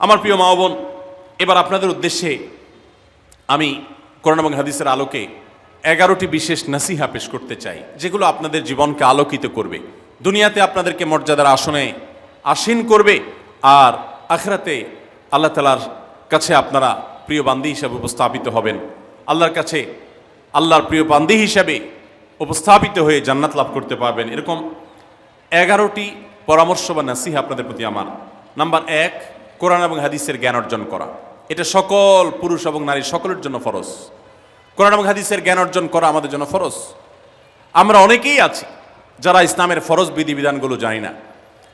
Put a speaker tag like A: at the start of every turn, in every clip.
A: আমার প্রিয় মা ও বোন, এবার আপনাদের উদ্দেশ্যে আমি কোরআন এবং হাদিসের আলোকে 11টি বিশেষ নাসিহা পেশ করতে চাই, যেগুলো আপনাদের জীবনকে আলোকিত করবে, দুনিয়াতে আপনাদেরকে মর্যাদার আসনে আসীন করবে, আর আখিরাতে আল্লাহ তাআলার কাছে আপনারা প্রিয় বান্দী হিসাবে উপস্থাপিত হবেন। আল্লাহর কাছে আল্লাহর প্রিয় বান্দী হিসাবে উপস্থাপিত হয়ে জান্নাত লাভ করতে পারবেন। এরকম 11টি পরামর্শ বা নাসিহা আপনাদের প্রতি আমার। নাম্বার 1, কোরআন এবং হাদিসের জ্ঞান অর্জন করা। এটা সকল পুরুষ এবং নারী সকলের জন্য ফরজ। কোরআন এবং হাদিসের জ্ঞান অর্জন করা আমাদের জন্য ফরজ। আমরা অনেকেই আছি যারা ইসলামের ফরজ বিধিবিধানগুলো জানি না।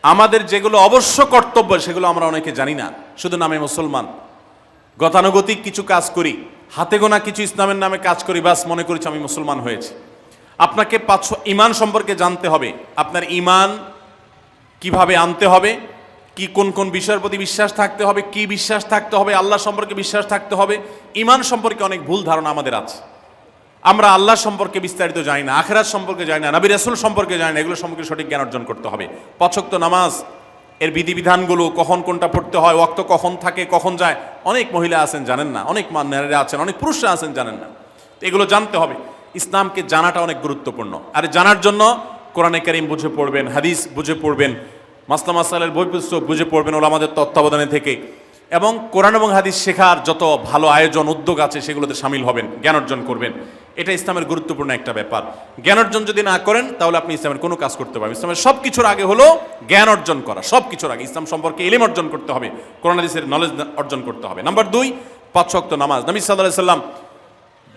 A: আমাদের যেগুলো অবশ্য কর্তব্য সেগুলো আমরা অনেকে জানি না, শুধু নামে মুসলমান। গতানুগতিক কিছু কাজ করি, হাতে গোনা কিছু ইসলামের নামে কাজ করি, বাস মনে করেছি আমি মুসলমান হয়েছি। আপনাকে ঈমান সম্পর্কে জানতে হবে। আপনার ঈমান কিভাবে আনতে হবে, কি কোন কোন বিষয়ের প্রতি বিশ্বাস থাকতে হবে, কি বিশ্বাস থাকতে হবে, আল্লাহ সম্পর্কে বিশ্বাস থাকতে হবে। ঈমান সম্পর্কে অনেক ভুল ধারণা আমাদের আছে। আমরা আল্লাহ সম্পর্কে বিস্তারিত জানি না, আখিরাত সম্পর্কে জানি না, নবী রাসূল সম্পর্কে জানি না। এগুলো সম্পর্কে সঠিক জ্ঞান অর্জন করতে হবে। 5 ওয়াক্ত নামাজ এর বিধিবিধানগুলো, কখন কোনটা পড়তে হয়, ওয়াক্ত কখন থাকে কখন যায়, অনেক মহিলা আছেন জানেন না, অনেক নারীরা আছেন, অনেক পুরুষরা আছেন জানেন না। এগুলো জানতে হবে। ইসলামকে জানাটা অনেক গুরুত্বপূর্ণ। আর জানার জন্য কোরআনে কারীম বুঝে পড়বেন, হাদিস বুঝে পড়বেন, মাসলা মাসাইলের বই পুস্তক বুঝে পড়বেন ওলামাদের তত্ত্বাবধানে থেকে, এবং কোরআন এবং হাদিস শেখার যত ভালো আয়োজন উদ্যোগ আছে সেগুলোতে শামিল হবেন, জ্ঞান অর্জন করবেন। এটা ইসলামের গুরুত্বপূর্ণ একটা ব্যাপার। জ্ঞান অর্জন যদি না করেন তাহলে আপনি ইসলামের কোনো কাজ করতে পারবেন। ইসলামের সব কিছুর আগে হলো জ্ঞান অর্জন করা। সব কিছুর আগে ইসলাম সম্পর্কে ইলম অর্জন করতে হবে, কোরআন হাদিসের নলেজ অর্জন করতে হবে। নাম্বার 2, 5 ওয়াক্ত নামাজ। নবী সাল্লাল্লাহু আলাইহি সাল্লাম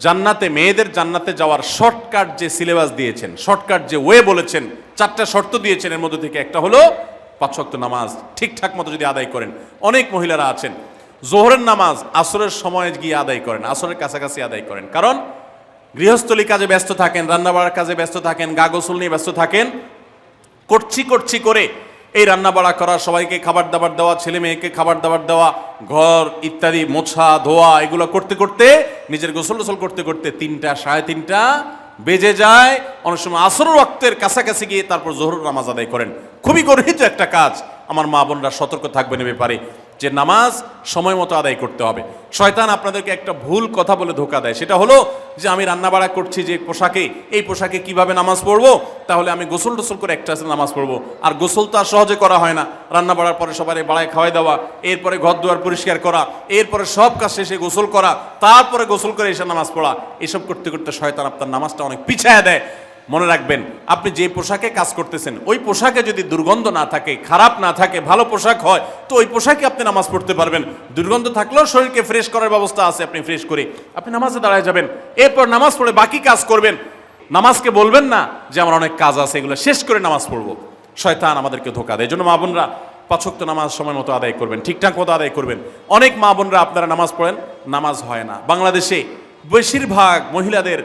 A: জান্নাতে, মেয়েদের জান্নাতে যাওয়ার শর্টকাট যে সিলেবাস দিয়েছেন, শর্টকাট যে ওয়ে বলেছেন, 4টা শর্ত দিয়েছেন। এর মধ্যে থেকে একটা হলো 5 ওয়াক্ত নামাজ ঠিকঠাক মতো যদি আদায় করেন। অনেক মহিলারা আছেন জোহরের নামাজ আসরের সময় গিয়ে আদায় করেন, আসরের কাছাকাছি আদায় করেন, কারণ গৃহস্থলী কাজে ব্যস্ত থাকেন, রান্নাবাড়ার কাজে ব্যস্ত থাকেন, গা গোসল নিয়ে ব্যস্ত থাকেন। করছি করে এই রান্নাবাড়া করা, সবাইকে খাবার দাবার দেওয়া, ছেলে মেয়েকে খাবার দাবার দেওয়া, ঘর ইত্যাদি মোছা ধোয়া, এগুলো করতে করতে, নিজের গোসল করতে করতে 3টা 3:30 বেজে যায়। অনেক সময় আসরের ওয়াক্তের কাছাকাছি গিয়ে তারপর জোহর নামাজ আদায় করেন। খুবই গর্হিত একটা কাজ। আমার মা বোনরা সতর্ক থাকবেন এ ব্যাপারে, যে নামাজ সময় মতো আদায় করতে হবে। শয়তান আপনাদেরকে একটা ভুল কথা বলে ধোঁকা দেয়, সেটা হলো যে আমি রান্নাবাড়া করছি যে পোশাকে, এই পোশাকে কিভাবে নামাজ পড়বো, তাহলে আমি গোসল টোসল করে একটা নামাজ পড়বো। আর গোসল তো আর সহজে করা হয় না। রান্নাবাড়ার পরে সবাই বাড়ায় খাওয়াই দেওয়া, এরপরে ঘর দুয়ার পরিষ্কার করা, এরপরে সব কাজ শেষে গোসল করা, তারপরে গোসল করে এসে নামাজ পড়া, এসব করতে করতে শয়তান আপনার নামাজটা অনেক পিছায় দেয়। মনে রাখবেন, আপনি যে পোশাকে কাজ করতেছেন ওই পোশাকে যদি দুর্গন্ধ না থাকে, খারাপ না থাকে, ভালো পোশাক হয়, তো ওই পোশাকে আপনি নামাজ পড়তে পারবেন। দুর্গন্ধ থাকলেও শরীরকে ফ্রেশ করার ব্যবস্থা আছে, আপনি ফ্রেশ করে আপনি নামাজে দাঁড়ায় যাবেন, এরপর নামাজ পড়ে বাকি কাজ করবেন। নামাজকে বলবেন না যে আমার অনেক কাজ আছে, এগুলো শেষ করে নামাজ পড়বো। শয়তান আমাদেরকে ধোঁকা দেয়। এই জন্য মা বোনরা 5 ওয়াক্ত নামাজ সময় মতো আদায় করবেন, ঠিকঠাক মতো আদায় করবেন। অনেক মা বোনরা আপনারা নামাজ পড়েন, নামাজ হয় না। বাংলাদেশে বেশিরভাগ মহিলাদের,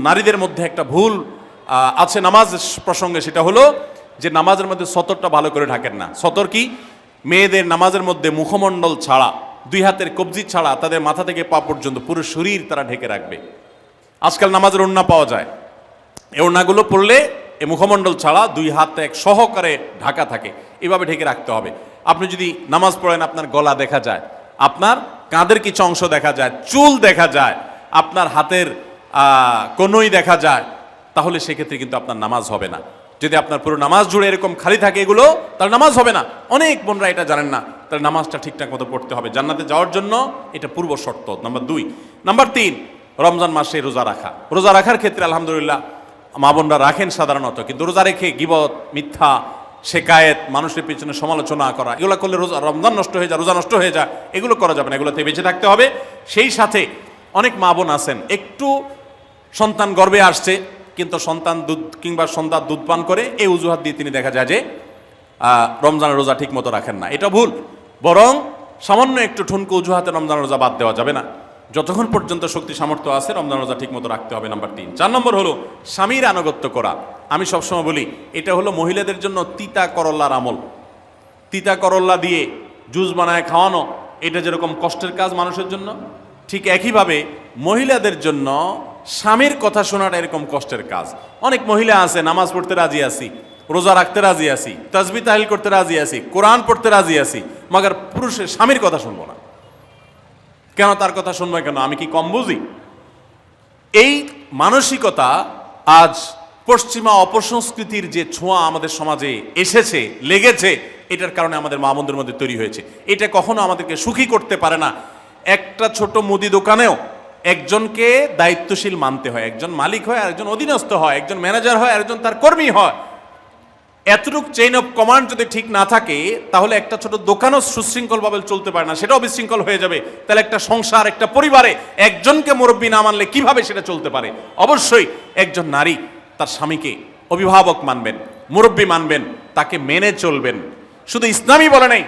A: নারীদের মধ্যে একটা ভুল আছে নামাজ প্রসঙ্গে, সেটা হলো যে নামাজের মধ্যে সতরটা ভালো করে ঢাকেন না। সতর কি? মেয়েদের নামাজের মধ্যে মুখমণ্ডল ছাড়া, 2 হাতের কবজি ছাড়া তাদের মাথা থেকে পা পর্যন্ত পুরো শরীর তারা ঢেকে রাখবে। আজকাল নামাজের ওড়না পাওয়া যায়, এই ওড়নাগুলো পরলে এই মুখমণ্ডল ছাড়া 2 হাত এক সহকারে ঢাকা থাকে, এভাবে ঢেকে রাখতে হবে। আপনি যদি নামাজ পড়েন, আপনার গলা দেখা যায়, আপনার কাঁধের কিছু অংশ দেখা যায়, চুল দেখা যায়, আপনার হাতের কনুই দেখা যায়, তাহলে সেক্ষেত্রে কিন্তু আপনার নামাজ হবে না। যদি আপনার পুরো নামাজ জুড়ে এরকম খালি থাকে এগুলো, তাহলে নামাজ হবে না। অনেক বোনরা এটা জানেন না, তাহলে নামাজটা ঠিকঠাক মতো পড়তে হবে। জান্নাতে যাওয়ার জন্য এটা পূর্ব শর্ত। নাম্বার 2। নাম্বার 3, রমজান মাসে রোজা রাখা। রোজা রাখার ক্ষেত্রে আলহামদুলিল্লাহ মা বোনরা রাখেন সাধারণত, কিন্তু রোজা রেখে গীবত, মিথ্যা, শেকায়েত, মানুষের পিছনে সমালোচনা করা, এগুলো করলে রমজান নষ্ট হয়ে যায়, রোজা নষ্ট হয়ে যায়। এগুলো করা যাবে না, এগুলোতে বেঁচে থাকতে হবে। সেই সাথে অনেক মা বোন আছেন, একটু সন্তান গর্ভে আসছে, কিন্তু সন্তান দুধ কিংবা সন্তান দুধ পান করে, এই অজুহাত দিয়ে তিনি দেখা যায় যে রমজানের রোজা ঠিক মতো রাখেন না। এটা ভুল। বরং সামান্য একটু ঠুনকো অজুহাতে রমজানের রোজা বাদ দেওয়া যাবে না। যতক্ষণ পর্যন্ত শক্তি সামর্থ্য আছে রমজান রোজা ঠিক মতো রাখতে হবে। নাম্বার 3। 4 নম্বর হলো স্বামীর আনুগত্য করা। আমি সবসময় বলি এটা হলো মহিলাদের জন্য তিতা করল্লার আমল। তিতা করল্লা দিয়ে জুস বানায় খাওয়ানো, এটা যেরকম কষ্টের কাজ মানুষের জন্য, ঠিক একইভাবে মহিলাদের জন্য স্বামীর কথা শোনাটা এরকম কষ্টের কাজ। অনেক মহিলা আছে নামাজ পড়তে রাজি আছি, রোজা রাখতে রাজি আছি, তাসবিহ তাহলিল করতে রাজি আছি, কোরআন পড়তে রাজি আছি, মগর পুরুষের স্বামীর কথা শুনবো না। কেন তার কথা শুনবো কেন? আমি কি কম বুঝি? এই মানসিকতা আজ পশ্চিমা অপসংস্কৃতির যে ছোঁয়া আমাদের সমাজে এসেছে, লেগেছে, এটার কারণে আমাদের মা বোনদের মধ্যে তৈরি হয়েছে। এটা কখনো আমাদেরকে সুখী করতে পারে না। একটা ছোট মুদি দোকানেও একজনকে দায়িত্বশীল মানতে হয়, একজন মালিক হয়, আর একজন অধীনস্থ হয়, একজন ম্যানেজার হয়, আর একজন তার কর্মী হয়। এতটুক চেইন অফ কমান্ড যদি ঠিক না থাকে, তাহলে একটা ছোট দোকানও সুশৃঙ্খলভাবে চলতে পারে না, সেটাও বিশৃঙ্খল হয়ে যাবে। তাহলে একটা সংসার, একটা পরিবারে একজনকে মুরব্বী না মানলে কিভাবে সেটা চলতে পারে? অবশ্যই একজন নারী তার স্বামীকে অভিভাবক মানবেন, মুরব্বী মানবেন, তাকে মেনে চলবেন। শুধু ইসলামই বলে নাই,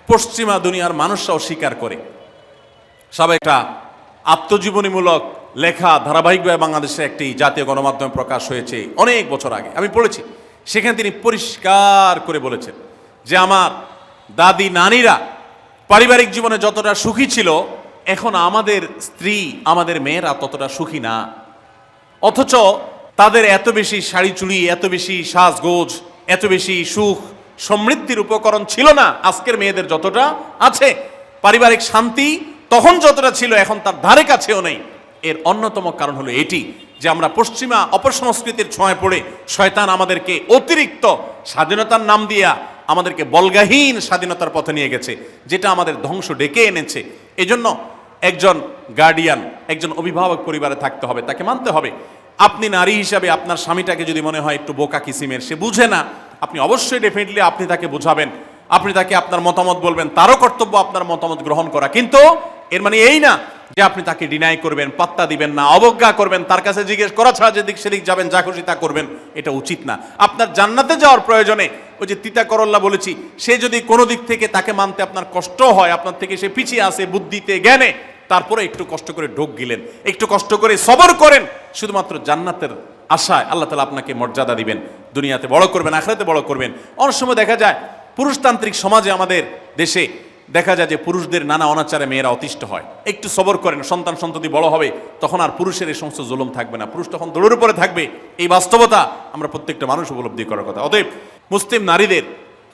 A: পশ্চিমা দুনিয়ার মানুষরাও স্বীকার করে। সব একটা আত্মজীবনীমূলক লেখা ধারাবাহিকভাবে বাংলাদেশে একটি জাতীয় গণমাধ্যমে প্রকাশ হয়েছে অনেক বছর আগে, আমি পড়েছি। সেখানে তিনি পরিষ্কার করে বলেছেন যে আমার দাদি নানীরা পারিবারিক জীবনে যতটা সুখী ছিল, এখন আমাদের স্ত্রী, আমাদের মেয়েরা ততটা সুখী না। অথচ তাদের এত বেশি শাড়ি চুড়ি, এত বেশি সাজগোজ, এত বেশি সুখ সমৃদ্ধির উপকরণ ছিল না আজকের মেয়েদের যতটা আছে। পারিবারিক শান্তি তখন যতটা ছিল, এখন তার ধারে কাছেও নেই। এর অন্যতম কারণ হলো এটি যে আমরা পশ্চিমা অপসংস্কৃতির ছোঁয়ায় পড়ে শয়তান আমাদেরকে অতিরিক্ত স্বাধীনতার নাম দিয়া আমাদেরকে বলগাহীন স্বাধীনতার পথে নিয়ে গেছে, যেটা আমাদের ধ্বংস ডেকে এনেছে। এজন্য একজন গার্ডিয়ান, একজন অভিভাবক পরিবারে থাকতে হবে, তাকে মানতে হবে। আপনি নারী হিসাবে আপনার স্বামীটাকে যদি মনে হয় একটু বোকা কিসিমের, সে বুঝে না, আপনি অবশ্যই ডেফিনেটলি আপনি তাকে বোঝাবেন, আপনি তাকে আপনার মতামত বলবেন, তারও কর্তব্য আপনার মতামত গ্রহণ করা। কিন্তু এর মানে এই না যে আপনি তাকে ডিনাই করবেন, পাত্তা দিবেন না, অবজ্ঞা করবেন, তার কাছে জিজ্ঞেস করা ছাড়া যেদিক সেদিক যাবেন, যা খুশি তা করবেন, এটা উচিত না। আপনার জান্নাতে যাওয়ার প্রয়োজনে ওই যে তিতা করল্লা বলেছি, সে যদি কোনো দিক থেকে তাকে মানতে আপনার কষ্ট হয়, আপনার থেকে সে পিছিয়ে আসে বুদ্ধিতে জ্ঞানে, তারপরে একটু কষ্ট করে ঢোক গিলেন, একটু কষ্ট করে সবর করেন, শুধুমাত্র জান্নাতের আশায় আল্লাহ তাআলা আপনাকে মর্যাদা দিবেন, দুনিয়াতে বড় করবেন, আখিরাতে বড় করবেন। অনেক সময় দেখা যায় পুরুষতান্ত্রিক সমাজে আমাদের দেশে দেখা যায় যে পুরুষদের নানা অনাচারে মেয়েরা অতিষ্ঠ হয়। একটু সবর করেন, সন্তান সন্ততি বড় হবে, তখন আর পুরুষের এই সমস্ত জুলুম থাকবে না, পুরুষ তখন দৌড়ের উপরে থাকবে। এই বাস্তবতা আমরা প্রত্যেকটা মানুষ উপলব্ধি করার কথা। অতএব মুসলিম নারীদের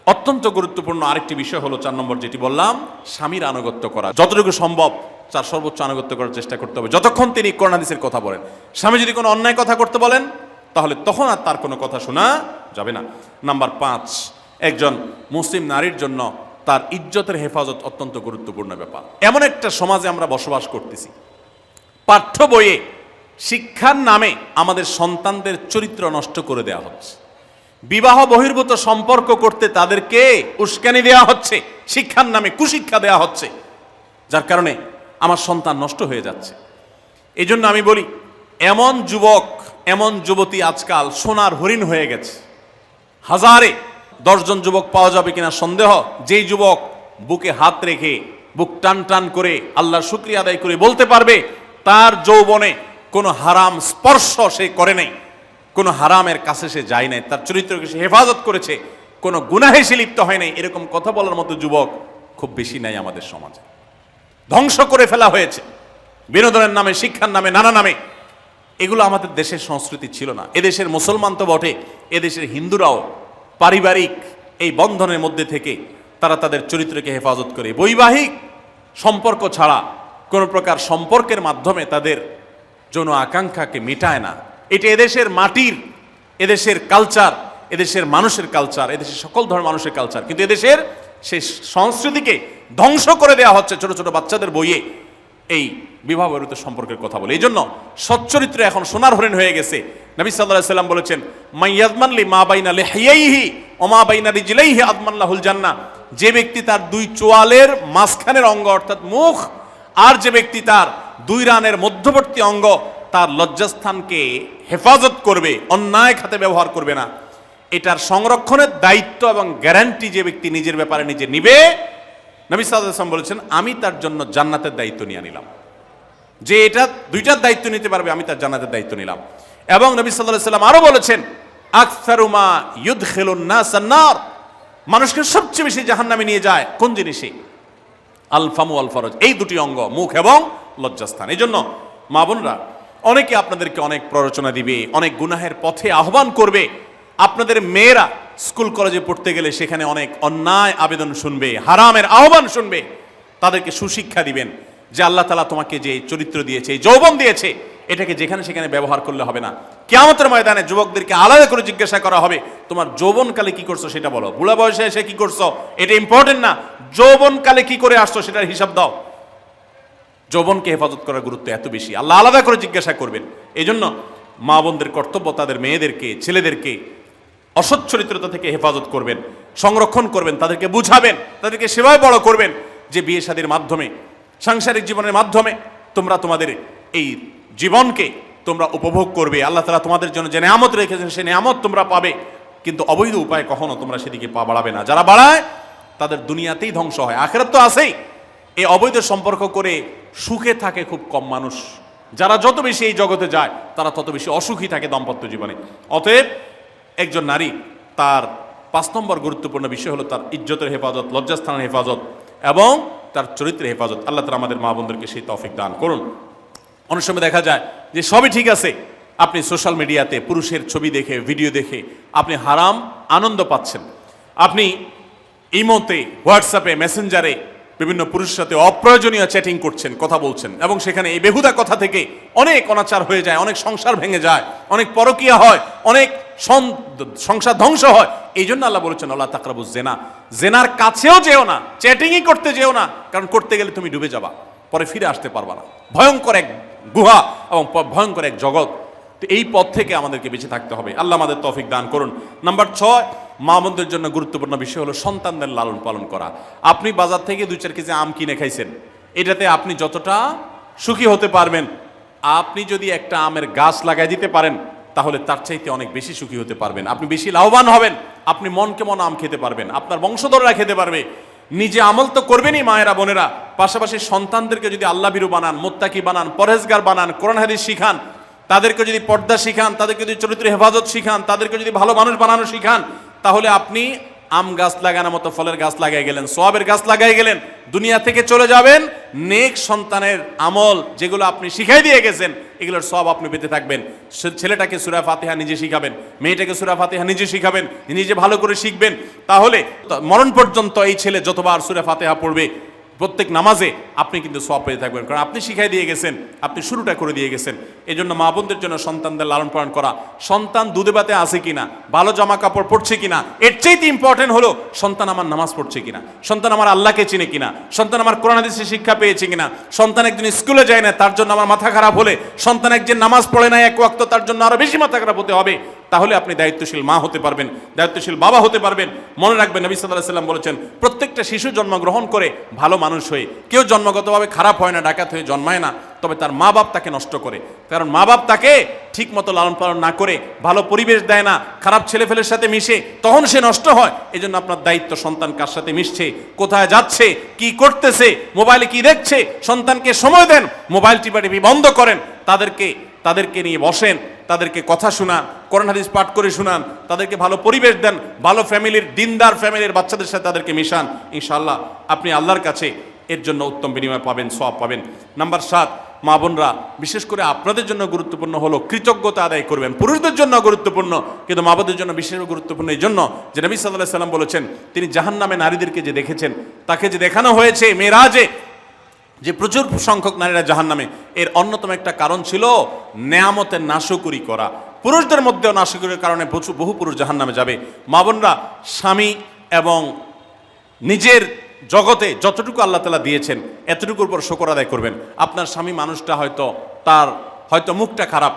A: অত্যন্ত গুরুত্বপূর্ণ আরেকটি বিষয় হলো 4 নম্বর যেটি বললাম, স্বামীর আনুগত্য করা। যতটুকু সম্ভব তার সর্বোচ্চ আনুগত্য করার চেষ্টা করতে হবে, যতক্ষণ তিনি কোরআন হাদিসের কথা বলেন। স্বামী যদি কোনো অন্যায় কথা করতে বলেন, তাহলে তখন আর তার কোনো কথা শোনা যাবে না। নাম্বার 5, একজন মুসলিম নারীর জন্য তার ইজ্জতের হেফাজত অত্যন্ত গুরুত্বপূর্ণ ব্যাপার। এমন একটা সমাজে আমরা বসবাস করতেছি, পাঠ্য বইয়ে শিক্ষার নামে আমাদের সন্তানদের চরিত্র নষ্ট করে দেওয়া হচ্ছে, বিবাহ বহির্ভূত সম্পর্ক করতে তাদেরকে উস্কানি দেওয়া হচ্ছে, শিক্ষার নামে কুশিক্ষা দেওয়া হচ্ছে, যার কারণে আমার সন্তান নষ্ট হয়ে যাচ্ছে। এই জন্য আমি বলি, এমন যুবক, এমন যুবতী আজকাল সোনার হরিণ হয়ে গেছে। হাজারে 10 জন যুবক পাওয়া যাবে কিনা সন্দেহ, যেই যুবক বুকে হাত রেখে বুক টান টান করে আল্লাহর শুকরিয়া আদায় করে বলতে পারবে তার যৌবনে কোনো হারাম স্পর্শ সে করে নাই, কোনো হারামের কাছে সে যায় নাই, তার চরিত্রকে সে হেফাজত করেছে, কোনো গুনাহে সে লিপ্ত হয় নাই, এরকম কথা বলার মতো যুবক খুব বেশি নাই আমাদের সমাজে। ধ্বংস করে ফেলা হয়েছে বিনোদনের নামে, শিক্ষার নামে, নানা নামে। এগুলো আমাদের দেশের সংস্কৃতি ছিল না। এদেশের মুসলমান তো বটে, এদেশের হিন্দুরাও পারিবারিক এই বন্ধনের মধ্যে থেকে তারা তাদের চরিত্রকে হেফাজত করে, বৈবাহিক সম্পর্ক ছাড়া কোনো প্রকার সম্পর্কের মাধ্যমে তাদের যৌন আকাঙ্ক্ষাকে মেটায় না। এটা এদেশের মাটির, এদেশের কালচার, এদেশের মানুষের কালচার, এদেশের সকল ধরনের মানুষের কালচার, কিন্তু এদেশের সেই সংস্কৃতিকে ধ্বংস করে দেওয়া হচ্ছে ছোট ছোট বাচ্চাদের বইয়ে এই বিবাহ বহির্ভূত সম্পর্কের কথা বলে। এই জন্য সচ্চরিত্র এখন সোনার হরিণ হয়ে গেছে। নবী সাল্লাল্লাহু আলাইহি ওয়াসাল্লাম বলেছেন, মাইয়াজমান লি মা বাইনা লিহিয়াইহি ওয়া মা বাইনা রিজলাইহি আদমান লাহুল জান্নাহ। যে ব্যক্তি তার 2 চোয়ালের মাঝখানের অঙ্গ অর্থাৎ মুখ, আর যে ব্যক্তি তার 2 রানের মধ্যবর্তী অঙ্গ, তার লজ্জাস্থানকে হেফাজত করবে, অন্যায় খাতে ব্যবহার করবে না, এটার সংরক্ষণের দায়িত্ব এবং গ্যারান্টি যে ব্যক্তি নিজের ব্যাপারে নিজে নিবে, নবী সাল্লাল্লাহু আলাইহি ওয়াসাল্লাম বলেছেন, আমি তার জন্য জান্নাতের দায়িত্ব নিয়ে নিলাম। যে এটা 2টার দায়িত্ব নিতে পারবে, আমি তার জান্নাতের দায়িত্ব নিলাম। এবং নবী সাল্লাল্লাহু আলাইহি ওয়াসাল্লাম আরো বলেছেন, আকসারু মা ইউদখিলুন নাস আন-নার, মানুষকে সবচেয়ে বেশি জাহান্নামে নিয়ে যায় কোন জিনিসে? আল ফামু আল ফরজ, এই 2টি অঙ্গ, মুখ এবং লজ্জাস্থান। এই জন্য মা বোনরা, অনেকে আপনাদেরকে অনেক প্ররোচনা দিবে, অনেক গুনাহের পথে আহ্বান করবে। আপনাদের মেয়েরা স্কুল কলেজে পড়তে গেলে সেখানে অনেক অন্যায় আবেদন শুনবে, হারামের আহ্বান শুনবে। তাদেরকে সুশিক্ষা দিবেন যে আল্লাহ তাআলা তোমাকে যে চরিত্র দিয়েছে, এই যৌবন দিয়েছে, এটাকে যেখানে সেখানে ব্যবহার করলে হবে না। কিয়ামতের ময়দানে যুবকদেরকে আলাদা করে জিজ্ঞাসা করা হবে, তোমার যৌবনকালে কি করছো সেটা বলো, বুড়া বয়সে এসে কি করছো এটা ইম্পর্টেন্ট না, যৌবনকালে কি করে আসছো সেটার হিসাব দাও। যৌবনকে হেফাজত করার গুরুত্ব এত বেশি, আল্লাহ আলাদা করে জিজ্ঞাসা করবেন। এই জন্য মা বোনদের কর্তব্য তাদের মেয়েদেরকে, ছেলেদেরকে অসৎ চরিত্রতা থেকে হেফাজত করবেন, সংরক্ষণ করবেন, তাদেরকে বুঝাবেন, তাদেরকে সেবায় বড় করবেন যে বিয়ে শাদীর মাধ্যমে, সাংসারিক জীবনের মাধ্যমে তোমরা তোমাদের এই জীবনকে তোমরা উপভোগ করবে। আল্লাহ তাআলা তোমাদের জন্য যে নেয়ামত রেখেছেন সেই নেয়ামত তোমরা পাবে, কিন্তু অবৈধ উপায়ে কখনো তোমরা সেদিকে পা বাড়াবে না। যারা বাড়ায় তাদের দুনিয়াতেই ধ্বংস হয়, আখিরাত তো আছেই। এই অবৈধ সম্পর্ক করে সুখে থাকে খুব কম মানুষ। যারা যত বেশি এই জগতে যায় তারা তত বেশি অসুখী থাকে দাম্পত্য জীবনে। অতএব একজন নারী তার 5 নম্বর গুরুত্বপূর্ণ বিষয় হলো তার ইজ্জতের হেফাজত, লজ্জাস্থানের হেফাজত এবং তার চরিত্রের হেফাজত। আল্লাহ তাআলা আমাদের মা বোনদেরকে সেই তৌফিক দান করুন। অনেক সময় দেখা যায় যে সবই ঠিক আছে, আপনি সোশ্যাল মিডিয়াতে পুরুষের ছবি দেখে, ভিডিও দেখে আপনি হারাম আনন্দ পাচ্ছেন। আপনি ইমোতে, হোয়াটসঅ্যাপে, মেসেঞ্জারে বিভিন্ন পুরুষের সাথে অপ্রয়োজনীয় চ্যাটিং করছেন, কথা বলছেন, এবং সেখানে এই বেহুদা কথা থেকে অনেক অনাচার হয়ে যায়, অনেক সংসার ভেঙে যায়, অনেক পরকীয়া হয়, অনেক সংসার ধ্বংস হয়। এই জন্য আল্লাহ বলেছেন ওয়ালা তাকরাবুজ জিনা, জেনার কাছেও যেও না, চ্যাটিংই করতে যেও না, কারণ করতে গেলে তুমি ডুবে যাবা, পরে ফিরে আসতে পারবা না। ভয়ঙ্কর এক গুহা এবং ভয়ঙ্কর এক জগৎ। তো এই পথ থেকে আমাদেরকে বেঁচে থাকতে হবে। আল্লাহ আমাদের তৌফিক দান করুন। নাম্বার 6, মা বোনদের জন্য গুরুত্বপূর্ণ বিষয় হলো সন্তানদের লালন পালন করা। আপনি বাজার থেকে 2-4 কেজি আম কিনে খাইছেন, এটাতে আপনি যতটা সুখী হতে পারবেন, আপনি যদি একটা আমের গাছ লাগাই দিতে পারেন তাহলে তার চাইতে অনেক বেশি সুখী হতে পারবেন, আপনি বেশি লাভবান হবেন, আপনি মনকে মন আম খেতে পারবেন, আপনার বংশধররা খেতে পারবে। নিজে আমল তো করবেনই মায়েরা, বোনেরা, পাশাপাশি সন্তানদেরকে যদি আল্লাহ ভীরু বানান, মুত্তাকি বানান, পরহেজগার বানান, কোরআন হাদিস শিখান, তাদেরকে যদি পর্দা শিখান, তাদেরকে যদি চরিত্রের হেফাজত শিখান, তাদেরকে যদি ভালো মানুষ বানানো শিখান, তাহলে আপনি আম গাছ লাগানোর মতো ফলের গাছ লাগাই গেলেন, সওয়াবের গাছ লাগাই গেলেন, দুনিয়া থেকে চলে যাবেন। নেক সন্তানের আমল যেগুলো আপনি শিখাই দিয়ে গেছেন এগুলোর সওয়াব আপনি পেতে থাকবেন। ছেলেটাকে সূরা ফাতিহা নিজে শিখাবেন, মেয়েটাকে সূরা ফাতিহা নিজে শিখাবেন, নিজে ভালো করে শিখবেন, তাহলে মরণ পর্যন্ত এই ছেলে যতবার সূরা ফাতিহা পড়বে প্রত্যেক নামাজে আপনি কিন্তু সওয়াব পেয়ে থাকবেন, কারণ আপনি শিখাই দিয়ে গেছেন, আপনি শুরুটা করে দিয়ে গেছেন। এই জন্য মা বোনদের জন্য সন্তানদের লালন পালন করা, সন্তান দুধে ভাতে আছে কিনা, ভালো জামা কাপড় পরছে কিনা, এর চাইতে ইম্পর্টেন্ট হলো সন্তান আমার নামাজ পড়ছে কিনা, সন্তান আমার আল্লাহকে চিনে কিনা, সন্তান আমার কোরআন হাদিসের শিক্ষা পেয়েছে কিনা। সন্তান একজন স্কুলে যায় না, তার জন্য আমার মাথা খারাপ হলে, সন্তান একজন নামাজ পড়ে না এক ওয়াক্ত, তার জন্য আরো বেশি মাথা খারাপ হতে হবে। তাহলে আপনি দায়িত্বশীল মা হতে পারবেন, দায়িত্বশীল বাবা হতে পারবেন। মনে রাখবেন নবী সাল্লাল্লাহু আলাইহি ওয়াসাল্লাম বলেছেন প্রত্যেকটা শিশু জন্মগ্রহণ করে ভালো মানুষ হয়ে, কেউ জন্মগতভাবে খারাপ হয় না, ডাকাত হয়ে জন্মায় না, তবে তার মা বাপ তাকে নষ্ট করে। কারণ মা বাপ তাকে ঠিক মতো লালন পালন না করে, ভালো পরিবেশ দেয় না, খারাপ ছেলেফেলের সাথে মিশে, তখন সে নষ্ট হয়। এই জন্য আপনার দায়িত্ব সন্তান কার সাথে মিশছে, কোথায় যাচ্ছে, কি করতেছে, মোবাইলে কি দেখছে, সন্তানকে সময় দেন, মোবাইল টিপাটিপি বন্ধ করেন, তাদেরকে নিয়ে বসেন, তাদেরকে কথা শোনান, কোরআন হাদিস পাঠ করে শোনান, তাদেরকে ভালো পরিবেশ দেন, ভালো ফ্যামিলির, দিনদার ফ্যামিলির বাচ্চাদের সাথে তাদেরকে মিশান। ইনশাআল্লাহ আপনি আল্লাহর কাছে এর জন্য উত্তম বিনিময় পাবেন, সওয়াব পাবেন। নাম্বার 7, মা বোনরা বিশেষ করে আপনাদের জন্য গুরুত্বপূর্ণ হলো কৃতজ্ঞতা আদায় করবেন। পুরুষদের জন্য গুরুত্বপূর্ণ, কিন্তু মা বোনদের জন্য বিশেষ গুরুত্বপূর্ণ এই জন্য যে নবী সাল্লাল্লাহু আলাইহি ওয়াসাল্লাম বলেছেন, তিনি জাহান্নামে নারীদেরকে যে দেখেছেন, তাকে যে দেখানো হয়েছে মেরাজে, যে প্রচুর সংখ্যক নারীরা জাহান্নামে, এর অন্যতম একটা কারণ ছিল নেয়ামতের নাশকরি করা। পুরুষদের মধ্যেও নাশকরির কারণে বহু পুরুষ জাহান্নামে যাবে। মা বোনরা স্বামী এবং নিজের জগতে যতটুকু আল্লাহ তাআলা দিয়েছেন এতটুকুর উপর শুকর আদায় করবেন। আপনার স্বামী মানুষটা হয়তো মুখটা খারাপ,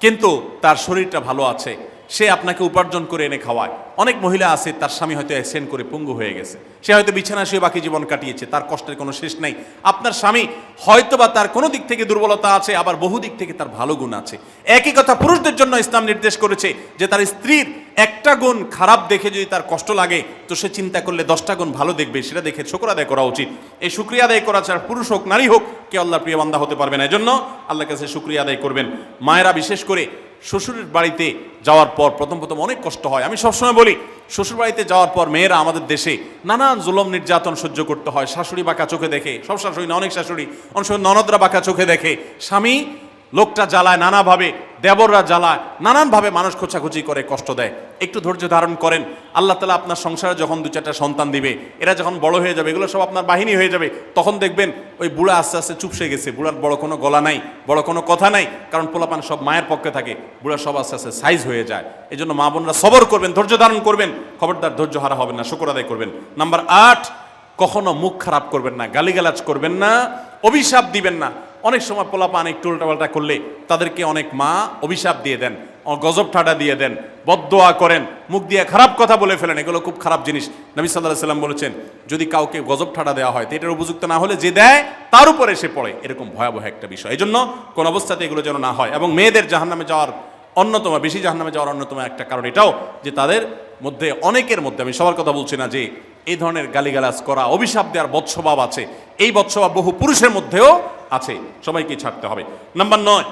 A: কিন্তু তার শরীরটা ভালো আছে, সে আপনাকে উপার্জন করে এনে খাওয়ায়। অনেক মহিলা আছে তার স্বামী হয়তো অ্যাক্সিডেন্ট করে পঙ্গু হয়ে গেছে, সে হয়তো বিছানা শুয়ে বাকি জীবন কাটিয়েছে, তার কষ্টের কোনো শেষ নাই। আপনার স্বামী হয়তো বা তার কোনো দিক থেকে দুর্বলতা আছে, আবার বহু দিক থেকে তার ভালো গুণ আছে। একই কথা পুরুষদের জন্য ইসলাম নির্দেশ করেছে যে তার স্ত্রীর একটা গুণ খারাপ দেখে যদি তার কষ্ট লাগে, তো সে চিন্তা করলে 10টা গুণ ভালো দেখবে, সেটা দেখে শুকর আদায় করা উচিত। এই শুকরিয়া আদায় করা ছাড়া পুরুষ হোক নারী হোক কেউ আল্লাহর প্রিয় বান্দা হতে পারবে না। এজন্য আল্লাহর কাছে শুকরিয়া আদায় করবেন। মায়েরা বিশেষ করে শ্বশুরের বাড়িতে যাওয়ার পর প্রথম অনেক কষ্ট হয়। আমি সবসময় বলি, শ্বশুর বাড়িতে যাওয়ার পর মেয়েরা আমাদের দেশে নানান জুলুম নির্যাতন সহ্য করতে হয়। শাশুড়ি বাঁকা চোখে দেখে, সব শাশুড়ি না, অনেক শাশুড়ি, অনেক সময় ননদরা বাঁকা চোখে দেখে। স্বামী লোকটা জ্বালায় নানাভাবে, দেবররা জ্বালায় নানানভাবে, মানুষ খোঁচাখুচি করে কষ্ট দেয়। একটু ধৈর্য ধারণ করেন, আল্লাহ তাআলা আপনার সংসারে যখন 2-4টা সন্তান দিবে, এরা যখন বড় হয়ে যাবে, এগুলো সব আপনার বাহিনী হয়ে যাবে, তখন দেখবেন ওই বুড়া আস্তে আস্তে চুপসে গেছে, বুড়ার বড় কোনো গলা নাই, বড় কোনো কথা নাই, কারণ পোলাপান সব মায়ের পক্ষে থাকে, বুড়া সব আস্তে আস্তে সাইজ হয়ে যায়। এই জন্য মা বোনরা সবর করবেন, ধৈর্য ধারণ করবেন, খবরদার ধৈর্য হারা হবেন না, শুকর আদায় করবেন। নাম্বার 8, কখনো মুখ খারাপ করবেন না, গালিগালাজ করবেন না, অভিশাপ দিবেন না। অনেক সময় পোলাপান একটু উল্টাপাল্টা করলে তাদেরকে অনেক মা অভিশাপ দিয়ে দেন, গজব ঠাডা দিয়ে দেন, বদদোয়া করেন, মুখ দিয়ে খারাপ কথা বলে ফেলেন। এগুলো খুব খারাপ জিনিস। নবী সাল্লাল্লাহু আলাইহি সাল্লাম বলেছেন, যদি কাউকে গজব ঠাডা দেওয়া হয় তো এটার উপযুক্ত না হলে যে দেয় তার উপরে এসে পড়ে, এরকম ভয়াবহ একটা বিষয়। এই জন্য কোন অবস্থাতে এগুলো যেন না হয়। এবং মেয়েদের জাহান্নামে যাওয়ার অন্যতম, বেশি জাহান্নামে যাওয়ার অন্যতম একটা কারণ এটাও যে তাদের মধ্যে, অনেকের মধ্যে, আমি সবার কথা বলছি না, যে এই ধরনের গালিগালাজ করা, অভিশাপ দেওয়ার বৎস্বভাব আছে। এই বৎস্বভাব বহু পুরুষের মধ্যেও আছে, সবাইকে ছাড়তে হবে। নাম্বার 9,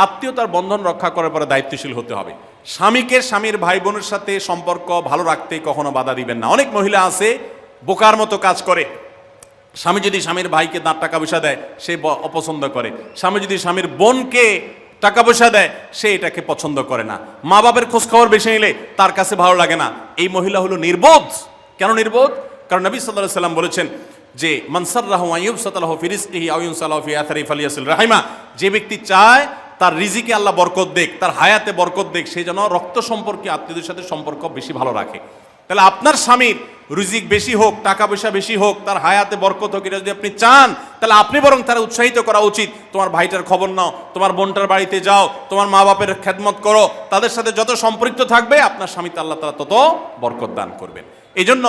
A: আত্মীয়তার বন্ধন রক্ষা করার পরে দায়িত্বশীল হতে হবে। স্বামীকে স্বামীর ভাই বোনের সাথে সম্পর্ক ভালো রাখতে কখনো বাধা দিবেন না। অনেক মহিলা আছে বোকার মতো কাজ করে। স্বামী যদি স্বামীর ভাইকে টাকা পয়সা দেয় সে অপছন্দ করে, স্বামী যদি স্বামীর বোনকে টাকা পয়সা দেয় সে এটাকে পছন্দ করে না, মা বাবার খোঁজ খবর বেশি নিলে তার কাছে ভালো লাগে না। এই মহিলা হলো নির্বোধ। কেন নির্বোধ? কারণ নবী সাল্লাল্লাহু আলাইহি সাল্লাম বলেছেন যে মান সাররাহু আন ইউবসাতালাহু ফি রিজকিহি আও ইউনসালাহু ফি আথরি ফালিয়াসিল রাহিমা, যে ব্যক্তি চায় তার রিজিকে আল্লাহ বরকত দেখ, তার হায়াতে বরকত দেখ, সে যেন রক্ত সম্পর্কে আত্মীয়দের সাথে সম্পর্ক বেশি ভালো রাখে। তাহলে আপনার স্বামীর রিজিক বেশি হোক, টাকা পয়সা বেশি হোক, তার হায়াতে বরকত হোক, এটা যদি আপনি চান তাহলে আপনি বরং তারা উৎসাহিত করা উচিত। তোমার ভাইটার খবর নাও, তোমার বোনটার বাড়িতে যাও, তোমার মা বাপের খেদমত করো, তাদের সাথে যত সম্পৃক্ত থাকবে আপনার স্বামীতে আল্লাহ তাআলা তত বরকত দান করবেন। এই জন্য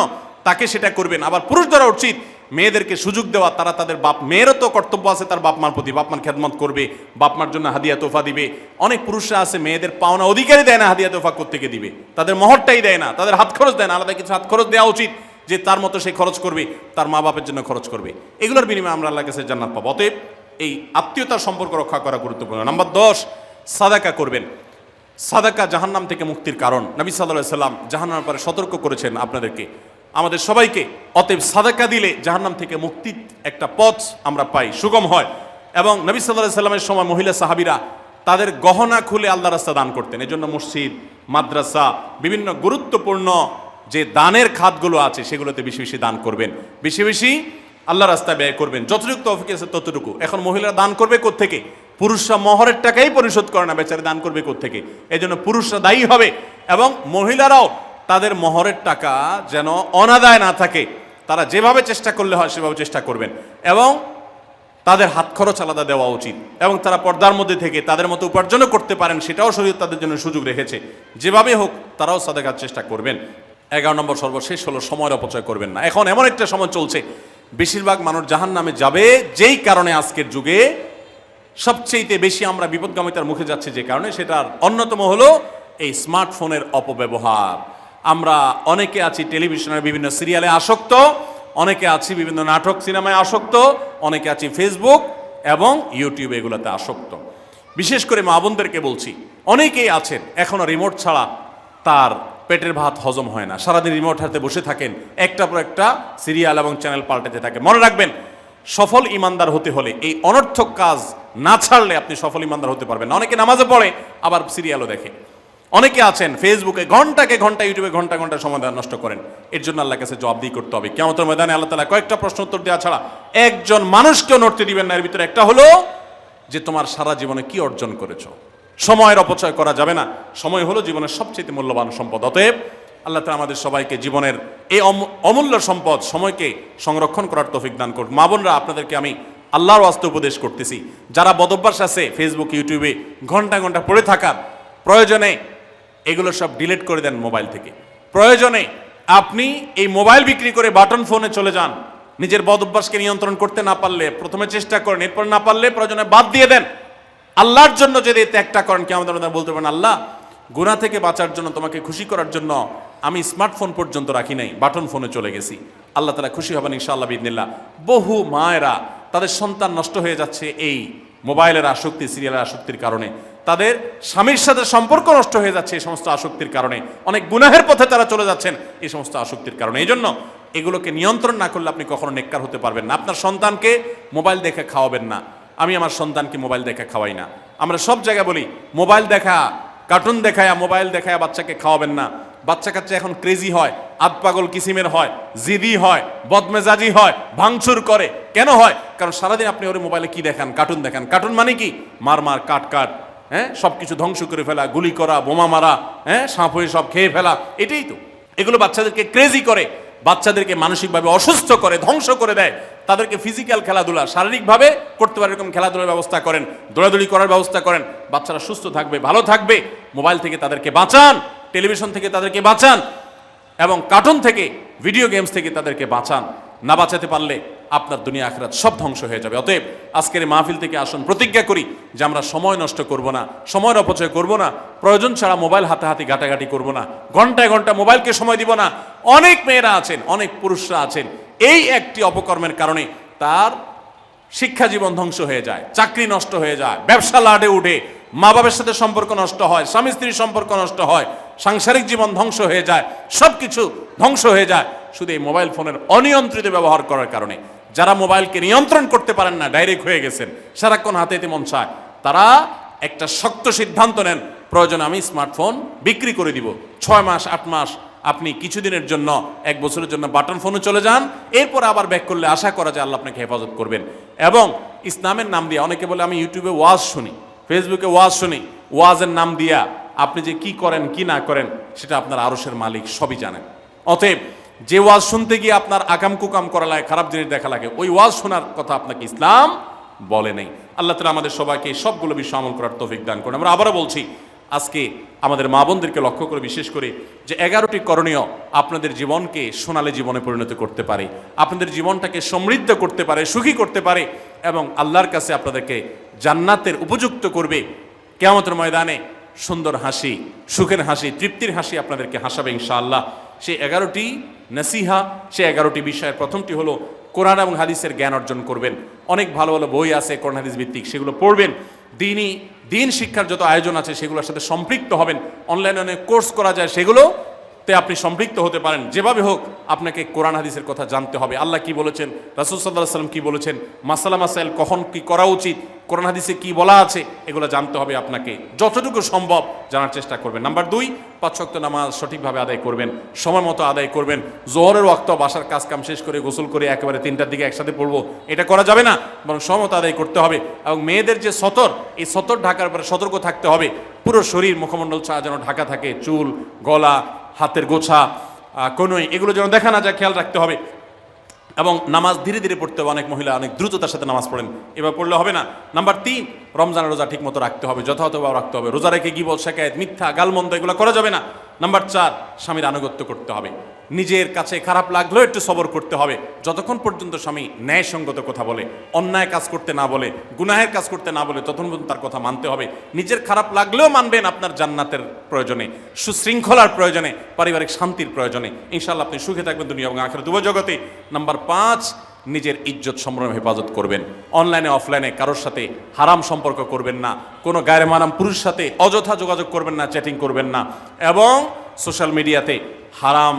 A: তাকে সেটা করবেন। আবার পুরুষদেরও উচিত মেয়েদেরকে সুযোগ দেওয়া, তারা তাদের বাপ, মেয়েরও তো কর্তব্য আছে তার বাপ মার প্রতি, বাপ মার খেদমত করবে, বাপ মার জন্য হাদিয়া তোফা দিবে। অনেক পুরুষরা আছে মেয়েদের পাওনা অধিকারই দেয় না, হাদিয়া তোফা কোত্থেকে দিবে, তাদের মহরটাই দেয় না, তাদের হাত খরচ দেয় না। আলাদা কিছু হাত খরচ দেওয়া উচিত, যে তার মতো সে খরচ করবে, তার মা বাপের জন্য খরচ করবে। এগুলোর বিনিময়ে আমরা আল্লাহর কাছে জান্নাত পাবো। অতএব এই আত্মীয়তার সম্পর্ক রক্ষা করা গুরুত্বপূর্ণ। নাম্বার 10, সাদাকা করবেন। সাদাকা জাহান্নাম থেকে মুক্তির কারণ। নবী সাল্লাল্লাহু আলাইহি সাল্লাম জাহান্নামের ব্যাপারে সতর্ক করেছেন আপনাদেরকে, আমাদের সবাইকে। অতএব সাদাকা দিলে জাহান্নাম থেকে মুক্তির একটা পথ আমরা পাই, সুগম হয়। এবং নবী সাল্লাল্লাহু আলাইহি সাল্লামের সময় মহিলা সাহাবীরা তাদের গহনা খুলে আল্লাহর রাস্তায় দান করতেন। এজন্য মসজিদ, মাদ্রাসা, বিভিন্ন গুরুত্বপূর্ণ যে দানের খাতগুলো আছে সেগুলোতে বেশি বেশি দান করবেন, বেশি বেশি আল্লাহর রাস্তায় ব্যয় করবেন, যতটুকু তৌফিক আছে ততটুকু। এখন মহিলারা দান করবে কোত্থেকে? পুরুষরা মহরের টাকাই পরিশোধ করে না, বেচারে দান করবে কোত্থেকে? এই জন্য পুরুষরা দায়ী হবে, এবং মহিলারাও তাদের মহরের টাকা যেন অনাদায় না থাকে, তারা যেভাবে চেষ্টা করলে হয় সেভাবে চেষ্টা করবেন, এবং তাদের হাত খরচ আলাদা দেওয়া উচিত, এবং তারা পর্দার মধ্যে থেকে তাদের মতো উপার্জনও করতে পারেন, সেটাও শরীয়ত তাদের জন্য সুযোগ রেখেছে। যেভাবে হোক তারাও সাদাকার চেষ্টা করবেন। 11 নম্বর সর্বশেষ হলো সময়ের অপচয় করবেন না। এখন এমন একটা সময় চলছে বেশিরভাগ মানুষ জাহান্নামে যাবে, যেই কারণে আজকের যুগে সবচেয়ে বেশি আমরা বিপদগামিতার মুখে যাচ্ছি, যে কারণে সেটার অন্যতম হলো এই স্মার্টফোনের অপব্যবহার। আমরা অনেকে আছি টেলিভিশনের বিভিন্ন সিরিয়ালে আসক্ত, অনেকে আছি বিভিন্ন নাটক সিনেমায় আসক্ত, অনেকে আছি ফেসবুক এবং ইউটিউব এগুলোতে আসক্ত। বিশেষ করে মা বোনদেরকে বলছি, অনেকেই আছেন এখনো রিমোট ছাড়া তার পেটের ভাত হজম হয় না, সারাদিন রিমোট হাতে বসে থাকেন, একটার পর একটা সিরিয়াল এবং চ্যানেল পাল্টাতে থাকে। মনে রাখবেন, সফল ইমানদার হতে হলে এই অনর্থক কাজ না ছাড়লে আপনি সফল ইমানদার হতে পারবেন না। অনেকে নামাজে পড়ে আবার সিরিয়ালও দেখে, অনেকে আছেন ফেসবুকে ঘন্টাকে ঘন্টা, ইউটিউবে ঘন্টা ঘন্টা সময় নষ্ট করেন। এর জন্য আল্লাহর কাছে জবাবদিহি করতে হবে। কিয়ামতের ময়দানে আল্লাহ তাআলা কয়েকটা প্রশ্ন উত্তর দেওয়া ছাড়া একজন মানুষকেও নড়তে দিবেন না। এর ভিতরে একটা হলো যে তোমার সারা জীবনে কি অর্জন করেছো। সময়ের অপচয় করা যাবে না। সময় হলো জীবনের সবচেয়ে মূল্যবান সম্পদ। অতএব আল্লাহ তাআলা আমাদের সবাইকে জীবনের এই অমূল্য সম্পদ সময়কে সংরক্ষণ করার তৌফিক দান করুন। মা বোনরা, আপনাদেরকে আমি আল্লাহর ওয়াস্তে উপদেশ করতেছি, যারা বদভ্যাস আছে ফেসবুক ইউটিউবে ঘন্টা ঘন্টা পড়ে থাকার, প্রয়োজনে এগুলো সব ডিলিট করে দেন মোবাইল থেকে। প্রয়োজনে আপনি এই মোবাইল বিক্রি করে বাটন ফোনে চলে যান। নিজের বদভ্যাসকে নিয়ন্ত্রণ করতে না পারলে প্রথমে চেষ্টা করেন, এরপর না পারলে প্রয়োজনে বাদ দিয়ে দেন। আল্লাহর জন্য যদি ত্যাগটা করেন, কি আমাদের বলতে পারেন, আল্লাহ গুনাহ থেকে বাঁচার জন্য, তোমাকে খুশি করার জন্য আমি স্মার্টফোন পর্যন্ত রাখি নাই, বাটন ফোনে চলে গেছি। আল্লাহ তাআলা খুশি হবেন ইনশাআল্লাহ বিইذنিল্লাহ। বহু মায়েরা তাদের সন্তান নষ্ট হয়ে যাচ্ছে এই মোবাইলের আসক্তি, সিরিয়ালের আসক্তির কারণে। তাদের স্বামীর সাথে সম্পর্ক নষ্ট হয়ে যাচ্ছে এই সমস্ত আসক্তির কারণে। অনেক গুনাহের পথে তারা চলে যাচ্ছেন এই সমস্ত আসক্তির কারণে। এই জন্য এগুলোকে নিয়ন্ত্রণ না করলে আপনি কখনো নেককার হতে পারবেন না। আপনার সন্তানকে মোবাইল দেখে খাওয়াবেন না। আমি আমার সন্তানকে মোবাইল দেখে খাওয়াই না। আমরা সব জায়গায় বলি মোবাইল দেখা, কার্টুন দেখায়, মোবাইল দেখায় বাচ্চাকে খাওয়াবেন না। বাচ্চা কাচ্চা এখন ক্রেজি হয়, আধপাগল কিসিমের হয়, জিদি হয়, বদমেজাজি হয়, ভাঙচুর করে। কেন হয়? কারণ সারাদিন আপনি ওর মোবাইলে কি দেখান? কার্টুন দেখান। কার্টুন মানে কি? মার মার, কাট কাট, হ্যাঁ, সব কিছু ধ্বংস করে ফেলা, গুলি করা, বোমা মারা, হ্যাঁ, সাপ হয়ে সব খেয়ে ফেলা, এটাই তো। এগুলো বাচ্চাদেরকে ক্রেজি করে, বাচ্চাদেরকে মানসিকভাবে অসুস্থ করে, ধ্বংস করে দেয়। তাদেরকে ফিজিক্যাল খেলাধুলা, শারীরিকভাবে করতে পারে এরকম খেলাধুলার ব্যবস্থা করেন, দৌড়াদৌড়ি করার ব্যবস্থা করেন। বাচ্চারা সুস্থ থাকবে, ভালো থাকবে। মোবাইল থেকে তাদেরকে বাঁচান, টেলিভিশন থেকে তাদেরকে বাঁচান, এবং কার্টুন থেকে, ভিডিও গেমস থেকে তাদেরকে বাঁচান। না বাঁচাতে পারলে আপনার দুনিয়া আখিরাত সব ধ্বংস হয়ে যাবে। অতএব আজকের এই মাহফিল থেকে আসুন, প্রতিজ্ঞা করি যে আমরা সময় নষ্ট করব না, সময়ের অপচয় করব না, প্রয়োজন ছাড়া মোবাইল হাতাহাতি ঘাটাঘাটি করব না, ঘন্টায় ঘন্টা মোবাইলকে সময় দিব না। অনেক মেয়েরা আছেন, অনেক পুরুষরা আছেন, এই একটি অপকর্মের কারণে তার শিক্ষা জীবন ধ্বংস হয়ে যায়, চাকরি নষ্ট হয়ে যায়, ব্যবসা লাডে উঠে, মা বাবার সাথে সম্পর্ক নষ্ট হয়, স্বামী স্ত্রীর সম্পর্ক নষ্ট হয়, সাংসারিক জীবন ধ্বংস হয়ে যায়, সব কিছু ধ্বংস হয়ে যায় শুধু এই মোবাইল ফোনের অনিয়ন্ত্রিত ব্যবহার করার কারণে। যারা মোবাইলকে নিয়ন্ত্রণ করতে পারেন না, ডাইরেক্ট হয়ে গেছেন, সারাক্ষণ হাতে হাতে মন চায়, তারা একটা শক্ত সিদ্ধান্ত নেন, প্রয়োজন আমি স্মার্টফোন বিক্রি করে দিব। 6 মাস 8 মাস আপনি কিছুদিনের জন্য, 1 বছরের জন্য বাটন ফোনে চলে যান, এরপর আবার ব্যাক করলে আশা করা যায় আল্লাহ আপনাকে হেফাজত করবেন। এবং ইসলামের নাম দিয়ে, অনেকে বলে আমি ইউটিউবে ওয়াজ শুনি, ফেসবুকে ওয়াজ শুনি, ওয়াজের নাম দিয়া আপনি যে কি করেন কি না করেন সেটা আপনার আরশের মালিক সবই জানেন। অতএব যে ওয়াজ শুনতে গিয়ে আপনার আকাম কুকাম করা লাগে, খারাপ জিনিস দেখা লাগে, ওই ওয়াজ শোনার কথা আপনাকে ইসলাম বলে নেই। আল্লাহ তাআলা আমাদের সবাইকে সবগুলো বিষয় আমল করার তৌফিক দান করুন। আমরা আবারও বলছি, আজকে আমাদের মা বোনদেরকে লক্ষ্য করে বিশেষ করে যে 11টি করণীয় আপনাদের জীবনকে সোনালী জীবনে পরিণত করতে পারে, আপনাদের জীবনটাকে সমৃদ্ধ করতে পারে, সুখী করতে পারে, এবং আল্লাহর কাছে আপনাদেরকে জান্নাতের উপযুক্ত করবে। কিয়ামতের ময়দানে সুন্দর হাসি, সুখের হাসি, তৃপ্তির হাসি আপনাদেরকে হাসাবে ইনশাআল্লাহ। সেই 11টি নসিহা, সেই 11টি বিষয়ের প্রথমটি হলো কোরআন এবং হাদিসের জ্ঞান অর্জন করবেন। অনেক ভালো ভালো বই আছে কোরআন হাদিস ভিত্তিক, সেগুলো পড়বেন। দিন শিক্ষার যত আয়োজন আছে সেগুলোর সাথে সম্পৃক্ত হবেন। অনলাইনে অনেক কোর্স করা যায়, সেগুলোতে আপনি সম্পৃক্ত হতে পারেন। যেভাবে হোক আপনাকে কোরআন হাদিসের কথা জানতে হবে। আল্লাহ কি বলেছেন, রাসূল সাল্লাল্লাহু আলাইহি ওয়াসাল্লাম কি বলেছেন, মাসালা মাসাইল কখন কি করা উচিত, কোরআন হাদিসে কি বলা আছে, এগুলো জানতে হবে আপনাকে। যতটুকু সম্ভব জানার চেষ্টা করবেন। নাম্বার 2, 5 ওয়াক্ত নামাজ সঠিকভাবে আদায় করবেন, সময় মতো আদায় করবেন। জোহরের ওয়াক্ত বাসার কাজ কাম শেষ করে গোসল করে একেবারে 3টার দিকে একসাথে পড়বো, এটা করা যাবে না, বরং সময় মতো আদায় করতে হবে। এবং মেয়েদের যে সতর, এই সতর ঢাকার উপরে সতর্ক থাকতে হবে। পুরো শরীর মুখমণ্ডল ছাড়া যেন ঢাকা থাকে, চুল, গলা, হাতের গোছা, কনুই, এগুলো যেন দেখা না যায়, খেয়াল রাখতে হবে। এবং নামাজ ধীরে ধীরে পড়তে হবে। অনেক মহিলা অনেক দ্রুততার সাথে নামাজ পড়েন, এবার পড়লে হবে না। নাম্বার 3, রমজানের রোজা ঠিক মতো রাখতে হবে, যথাযথভাবে রাখতে হবে। রোজা রেখে গিবত, শিকায়েত, মিথ্যা, গালমন্দ এগুলো করা যাবে না। নাম্বার 4, স্বামীর আনুগত্য করতে হবে। নিজের কাছে খারাপ লাগলেও একটু সবর করতে হবে, যতক্ষণ পর্যন্ত স্বামী ন্যায়সঙ্গত কথা বলে, অন্যায় কাজ করতে না বলে, গুনাহের কাজ করতে না বলে, ততক্ষণ পর্যন্ত তার কথা মানতে হবে। নিজের খারাপ লাগলেও মানবেন, আপনার জান্নাতের প্রয়োজনে, সুশৃঙ্খলার প্রয়োজনে, পারিবারিক শান্তির প্রয়োজনে। ইনশাআল্লাহ আপনি সুখে থাকবেন দুনিয়া এবং আখিরাত উভয় জগতে। নাম্বার 5, নিজের ইজ্জত সম্ভ্রম হেফাজত করবেন। অনলাইনে অফলাইনে কারোর সাথে হারাম সম্পর্ক করবেন না, কোনো গায়ের মারাম পুরুষের সাথে অযথা যোগাযোগ করবেন না, চ্যাটিং করবেন না, এবং সোশ্যাল মিডিয়াতে হারাম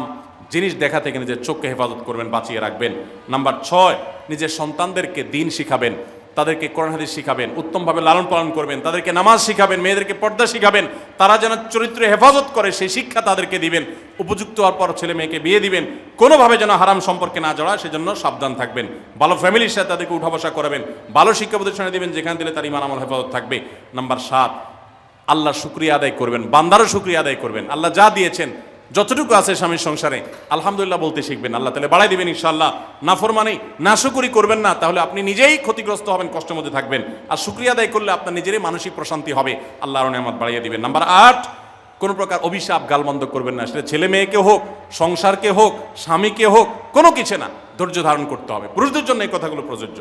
A: জিনিস দেখা থেকে নিজের চোখকে হেফাজত করবেন, বাঁচিয়ে রাখবেন। নাম্বার 6, নিজের সন্তানদেরকে দিন শিখাবেন, তাদেরকে কোরআন হাদিস শিখাবেন, উত্তমভাবে লালন পালন করবেন, তাদেরকে নামাজ শিখাবেন, মেয়েদেরকে পর্দা শিখাবেন, তারা যেন চরিত্রে হেফাজত করে সেই শিক্ষা তাদেরকে দিবেন। উপযুক্ত হওয়ার পর ছেলে মেয়েকে বিয়ে দিবেন, কোনোভাবে যেন হারাম সম্পর্কে না জড়ায় সেজন্য সাবধান থাকবেন। ভালো ফ্যামিলির সাথে তাদেরকে উঠা বসা করাবেন, ভালো শিক্ষা প্রতিষ্ঠানে দিবেন যেখানে দিলে তার ঈমান আমল হেফাজত থাকবে। নাম্বার 7, আল্লাহর শুকরিয়া আদায় করবেন, বান্দারও শুকরিয়া আদায় করবেন। আল্লাহ যা দিয়েছেন, যতটুকু আছে স্বামীর সংসারে, আলহামদুলিল্লাহ বলতে শিখবেন, আল্লাহ তাহলে বাড়াই দিবেন ইনশাআল্লাহ। নাফরমানি, নাশুকরি করবেন না, তাহলে আপনি নিজেই ক্ষতিগ্রস্ত হবেন, কষ্টের মধ্যে থাকবেন। আর শুকরিয়া আদায় করলে আপনার নিজেরই মানসিক প্রশান্তি হবে, আল্লাহর নেয়ামত বাড়িয়ে দিবেন। নাম্বার 8, কোনো প্রকার অভিশাপ গালমন্দ করবেন না, সেটা ছেলে মেয়েকে হোক, সংসারকে হোক, স্বামীকে হোক, কোনো কিছু না, ধৈর্য ধারণ করতে হবে। পুরুষদের জন্য এই কথাগুলো প্রযোজ্য।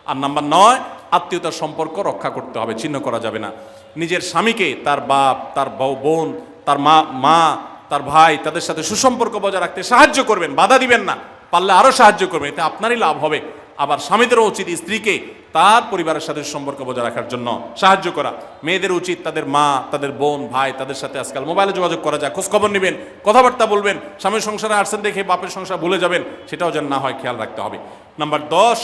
A: আর নাম্বার 9, আত্মীয়তার সম্পর্ক রক্ষা করতে হবে, ছিন্ন করা যাবে না। নিজের স্বামীকে তার বাপ, তার বোন, তার মা, তার ভাই, তাদের সাথে সুসম্পর্ক বজায় রাখতে সাহায্য করবেন, বাধা দিবেন না, পারলে আরও সাহায্য করবেন, এতে আপনারই লাভ হবে। আবার স্বামীদেরও উচিত স্ত্রীকে তার পরিবারের সাথে সম্পর্ক বজায় রাখার জন্য সাহায্য করা। মেয়েদের উচিত তাদের মা, তাদের বোন, ভাই, তাদের সাথে আজকাল মোবাইলে যোগাযোগ করা যায়, খোঁজখবর নেবেন, কথাবার্তা বলবেন। স্বামীর সংসারে আসছেন দেখে বাপের সংসার ভুলে যাবেন, সেটাও যেন না হয়, খেয়াল রাখতে হবে। নাম্বার 10,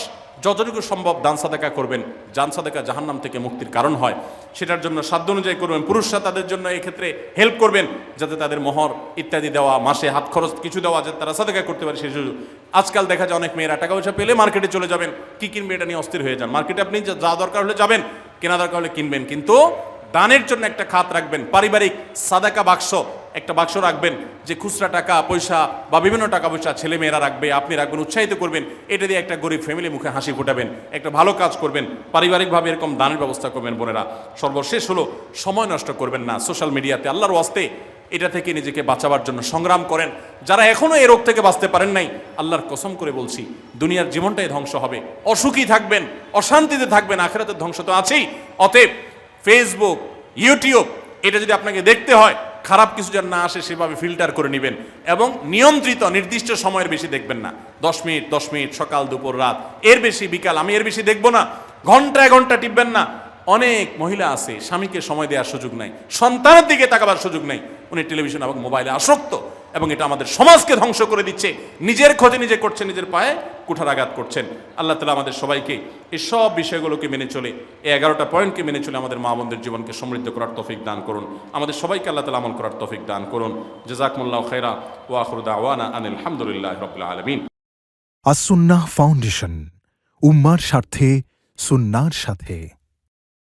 A: যতটুকু সম্ভব দান সাদাকা করবেন। দান সাদাকা জাহান্নাম থেকে মুক্তির কারণ হয়, সেটার জন্য সাধ্য অনুযায়ী করবেন। পুরুষরা তাদের জন্য এক্ষেত্রে হেল্প করবেন, যাতে তাদের মোহর ইত্যাদি দেওয়া, মাসে হাত খরচ কিছু দেওয়া, যাতে তারা সাদাকা করতে পারে সেই সুযোগ। আজকাল দেখা যায় অনেক মেয়েরা টাকা পয়সা পেলে মার্কেটে চলে যাবেন, কি কিনবে এটা নিয়ে অস্থির হয়ে যান। মার্কেটে আপনি যা দরকার হলে যাবেন, কেনা দরকার হলে কিনবেন, কিন্তু দানের জন্য একটা খাত রাখবেন। পারিবারিক সাদাকা বাক্স, একটা বাক্স রাখবেন, যে খুচরা টাকা পয়সা বা বিভিন্ন টাকা পয়সা ছেলে মেয়েরা রাখবে, আপনি রাখবেন, উৎসাহিত করবেন। এটা দিয়ে একটা গরিব ফ্যামিলি মুখে হাসি ফোটাবেন, একটা ভালো কাজ করবেন, পারিবারিকভাবে এরকম দানের ব্যবস্থা করবেন। বোনেরা, সর্বশেষ হলো সময় নষ্ট করবেন না সোশ্যাল মিডিয়াতে। আল্লাহর ওয়াস্তে এটা থেকে নিজেকে বাঁচাবার জন্য সংগ্রাম করেন। যারা এখনো এই রোগ থেকে বাঁচতে পারেন নাই, আল্লাহর কসম করে বলছি, দুনিয়ার জীবনটাই ধ্বংস হবে, অসুখী থাকবেন, অশান্তিতে থাকবেন, আখিরাতের ধ্বংস তো আছেই। অতএব ফেসবুক, ইউটিউব, এটা যদি আপনাকে দেখতে হয়, খারাপ কিছু যেন না আসে সেভাবে ফিল্টার করে নেবেন, এবং নিয়ন্ত্রিত নির্দিষ্ট সময়ের বেশি দেখবেন না। 10 মিনিট 10 মিনিট, সকাল দুপুর রাত, এর বেশি বিকাল, আমি এর বেশি দেখবো না। ঘন্টায় ঘন্টা টিপবেন না। অনেক মহিলা আছে স্বামীকে সময় দেওয়ার সুযোগ নাই, সন্তানের দিকে তাকাবার সুযোগ নাই, উনি টেলিভিশন এবং মোবাইলে আসক্ত, এবং এটা আমাদের সমাজকে ধ্বংস করে দিচ্ছে। নিজের ক্ষতি নিজে করছেন, নিজের পায়ে কুঠারাঘাত করছেন। আল্লাহ তাআলা আমাদের সবাইকে এই সব বিষয়গুলোকে মেনে চলে, এই 11টা পয়েন্টকে মেনে চলে আমাদের মা বোনদের জীবনকে সমৃদ্ধ করার তৌফিক দান করুন। আমাদের সবাইকে আল্লাহ তাআলা আমল করার তৌফিক দান করুন। জাযাকুমুল্লাহু খাইরা ওয়া আখিরু দাওয়ানা আনিল হামদুলিল্লাহি রাব্বিল আলামিন।
B: আস-সুন্নাহ ফাউন্ডেশন, উম্মার স্বার্থে সুন্নাহর সাথে।